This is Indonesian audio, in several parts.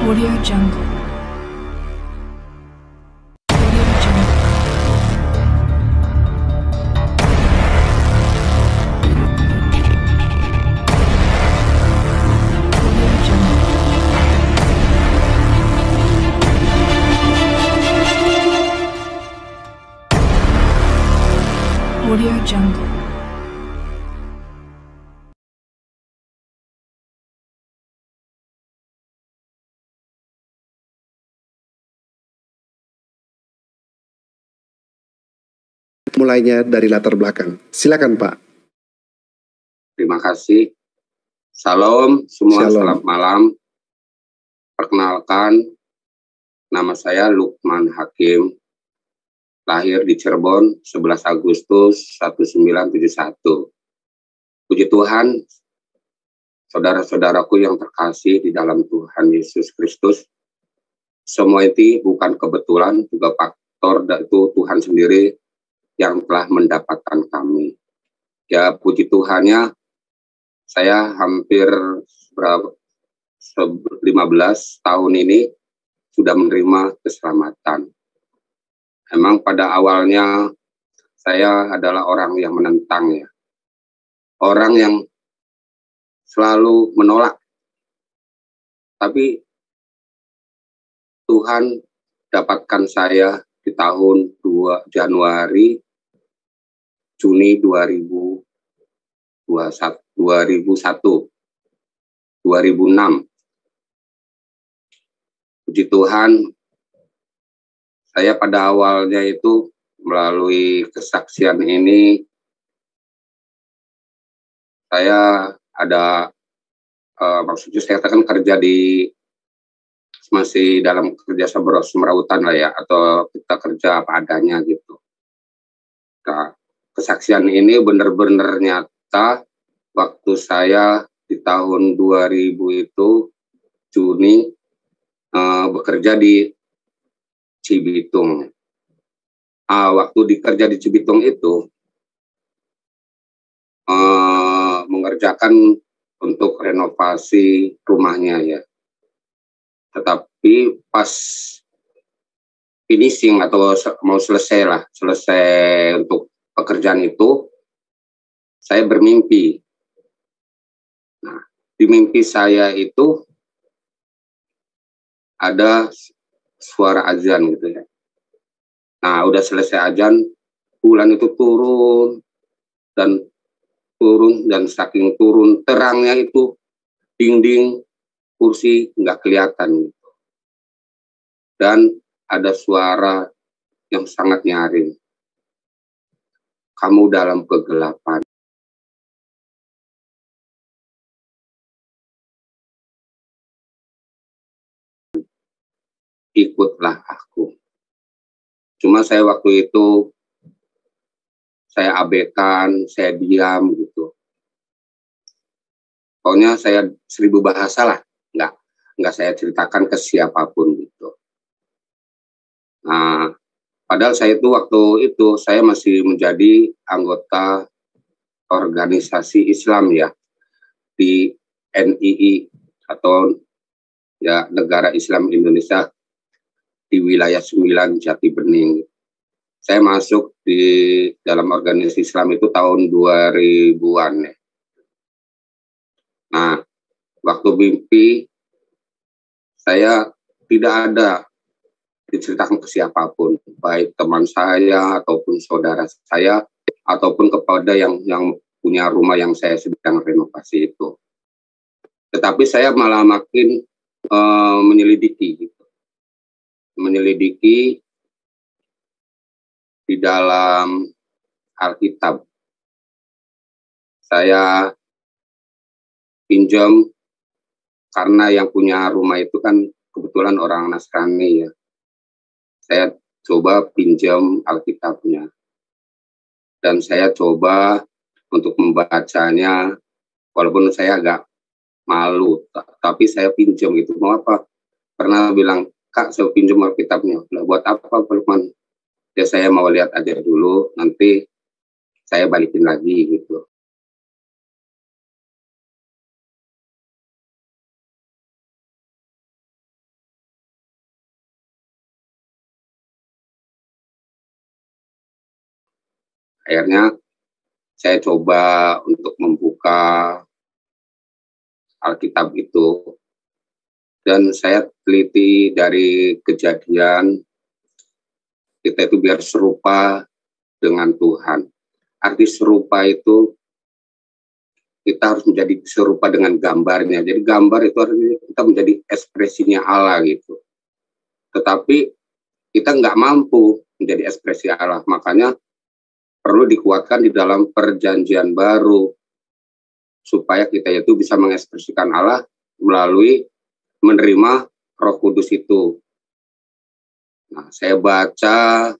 Audio Jungle. Audio Jungle. Audio Jungle. Audio Jungle. Mulainya dari latar belakang. Silakan Pak. Terima kasih. Salam semua, Shalom. selamat malam. Perkenalkan, nama saya Lukman Hakim. Lahir di Cirebon 11 Agustus 1971. Puji Tuhan, saudara-saudaraku yang terkasih di dalam Tuhan Yesus Kristus. Semua itu bukan kebetulan, juga faktor itu Tuhan sendiri yang telah mendapatkan kami. Ya, puji Tuhannya, saya hampir 15 tahun ini sudah menerima keselamatan. Emang pada awalnya saya adalah orang yang menentang, ya. Orang yang selalu menolak. Tapi Tuhan dapatkan saya di tahun Juni 2006. Puji Tuhan, saya pada awalnya itu melalui kesaksian ini, saya ada, maksudnya saya kan kerja masih dalam kerja semerautan lah ya, atau kita kerja apa adanya gitu. Nah, kesaksian ini benar-benar nyata waktu saya di tahun 2000 itu Juni bekerja di Cibitung. Waktu dikerja di Cibitung itu mengerjakan untuk renovasi rumahnya, ya. Tetapi pas finishing atau mau selesai untuk pekerjaan itu, saya bermimpi. Nah, di mimpi saya itu ada suara azan gitu, ya. Nah, udah selesai azan, bulan itu turun dan saking turun terangnya itu dinding kursi nggak kelihatan gitu. Dan ada suara yang sangat nyaring. Kamu dalam kegelapan. Ikutlah aku. Cuma saya waktu itu saya abaikan, saya diam gitu. Pokoknya saya 1000 bahasa lah, nggak saya ceritakan ke siapapun gitu. Nah, padahal saya itu waktu itu saya masih menjadi anggota organisasi Islam, ya, di NII atau ya Negara Islam Indonesia di wilayah 9 Jati Bening. Saya masuk di dalam organisasi Islam itu tahun 2000-an, ya. Nah, waktu mimpi saya tidak ada diceritakan ke siapapun, baik teman saya ataupun saudara saya ataupun kepada yang punya rumah yang saya sedang renovasi itu. Tetapi saya malah makin menyelidiki di dalam Alkitab. Saya pinjam karena yang punya rumah itu kan kebetulan orang Nasrani, ya. Saya coba pinjam Alkitabnya dan saya coba untuk membacanya, walaupun saya agak malu, tapi saya pinjam gitu. Mau apa? Pernah bilang, Kak, saya pinjam Alkitabnya. Lah, buat apa, Pak Lukman? Ya saya mau lihat aja dulu, nanti saya balikin lagi gitu. Akhirnya saya coba untuk membuka Alkitab itu, dan saya teliti dari kejadian kita itu biar serupa dengan Tuhan. Arti serupa itu kita harus menjadi serupa dengan gambarnya. Jadi gambar itu artinya kita menjadi ekspresinya Allah gitu. Tetapi kita nggak mampu menjadi ekspresi Allah. Makanya perlu dikuatkan di dalam perjanjian baru supaya kita itu bisa mengekspresikan Allah melalui menerima Roh Kudus itu. Nah, saya baca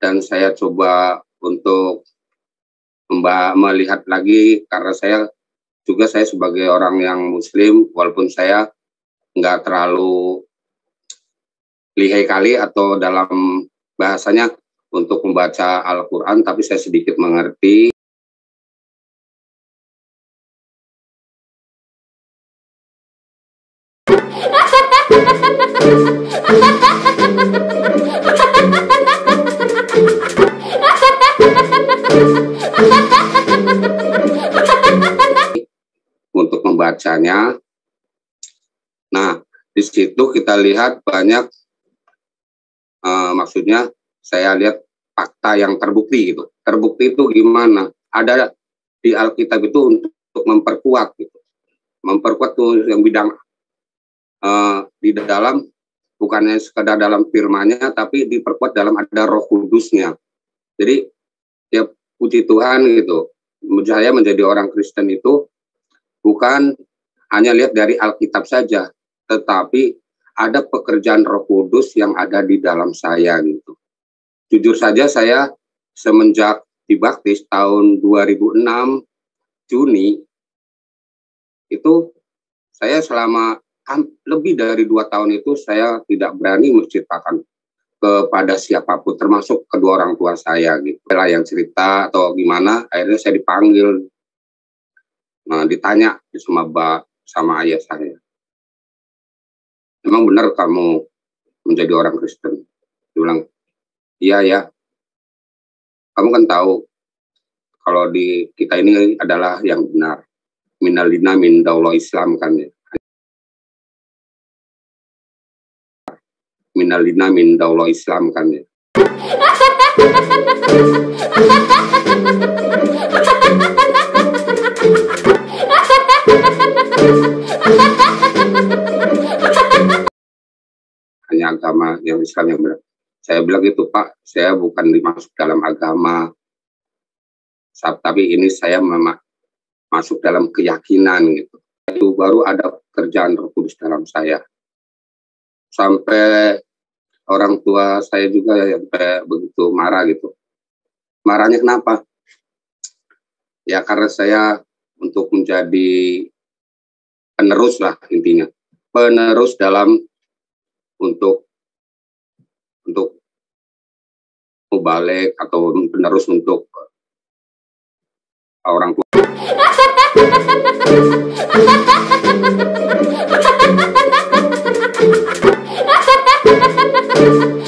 dan saya coba untuk melihat lagi, karena saya sebagai orang yang Muslim, walaupun saya nggak terlalu lihai kali atau dalam bahasanya untuk membaca Al-Quran, tapi saya sedikit mengerti. Untuk membacanya. Nah, di situ kita lihat banyak, maksudnya saya lihat fakta yang terbukti gitu. Terbukti itu gimana? Ada di Alkitab itu untuk memperkuat gitu. Memperkuat tuh yang bidang di dalam, bukannya sekedar dalam firman-Nya, tapi diperkuat dalam ada Roh Kudusnya. Jadi ya puji Tuhan gitu. Saya menjadi orang Kristen itu bukan hanya lihat dari Alkitab saja, tetapi ada pekerjaan Roh Kudus yang ada di dalam saya gitu. Jujur saja saya semenjak dibaptis tahun 2006 Juni itu, saya selama lebih dari 2 tahun itu saya tidak berani menceritakan kepada siapapun, termasuk kedua orang tua saya gitu. Lah yang cerita atau gimana, akhirnya saya dipanggil. Nah, ditanya sama ayah saya, "Emang benar kamu menjadi orang Kristen?" Dia bilang, "Iya ya. Kamu kan tahu kalau di kita ini adalah yang benar. Minalina min daulah Islam kan ya. Minalina min daulah Islam kan ya." Hanya agama yang Islam yang benar. Saya bilang gitu, "Pak, saya bukan dimasuk dalam agama, tapi ini saya masuk dalam keyakinan gitu. Itu baru ada pekerjaan Roh Kudus dalam saya." Sampai orang tua saya juga sampai begitu marah gitu. Marahnya kenapa? Ya karena saya untuk menjadi penerus lah intinya. Penerus dalam untuk mubalik atau penerus untuk orang tua. Hanya agama